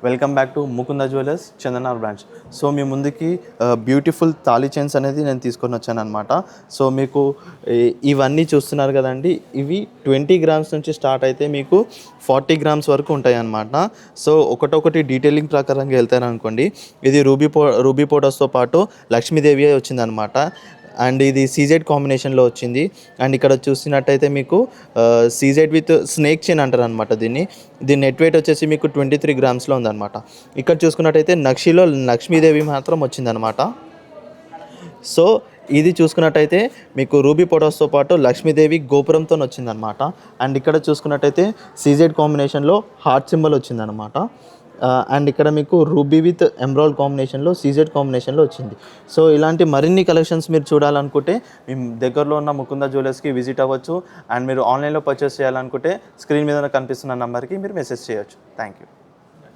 Welcome back to Mukunda jewellers Chandanagar branch. So మీ ముందుకి beautiful thali chains అనేది నేను తీసుకొని వచ్చాను అనమాట. సో మీకు ఇవన్నీ చూస్తున్నారు కదండి, ఇవి 20 గ్రామ్స్ నుంచి స్టార్ట్ అయితే మీకు 40 గ్రామ్స్ వరకు ఉంటాయి అన్నమాట. సో ఒకటొకటి డీటెయిలింగ్ ప్రకారంగా వెళ్తారనుకోండి, ఇది రూబీ పౌడర్స్తో పాటు లక్ష్మీదేవి వచ్చిందనమాట. అండ్ ఇది సీజెడ్ కాంబినేషన్లో వచ్చింది. అండ్ ఇక్కడ చూసినట్టయితే మీకు సీజెడ్ విత్ స్నేక్ చైన్ అంటారు అనమాట. దీన్ని నెట్ వెయిట్ వచ్చేసి మీకు 23 గ్రామ్స్లో ఉందన్నమాట. ఇక్కడ చూసుకున్నట్టయితే నక్షిలో లక్ష్మీదేవి మాత్రం వచ్చిందనమాట. సో ఇది చూసుకున్నట్టయితే మీకు రూబీ పౌడర్స్తో పాటు లక్ష్మీదేవి గోపురంతో వచ్చిందనమాట. అండ్ ఇక్కడ చూసుకున్నట్టయితే సీజెడ్ కాంబినేషన్లో హార్ట్ సింబల్ వచ్చిందనమాట. అండ్ ఇక్కడ మీకు రూబీ విత్ ఎమరాల్డ్ కాంబినేషన్లో సీజెడ్ కాంబినేషన్లో వచ్చింది. సో ఇలాంటి మరిన్ని కలెక్షన్స్ మీరు చూడాలనుకుంటే మీ దగ్గరలో ఉన్న ముకుంద జ్యువెలర్స్కి విజిట్ అవ్వచ్చు. అండ్ మీరు ఆన్లైన్లో పర్చేస్ చేయాలనుకుంటే స్క్రీన్ మీద కనిపిస్తున్న నెంబర్కి మీరు మెసేజ్ చేయొచ్చు. Thank you.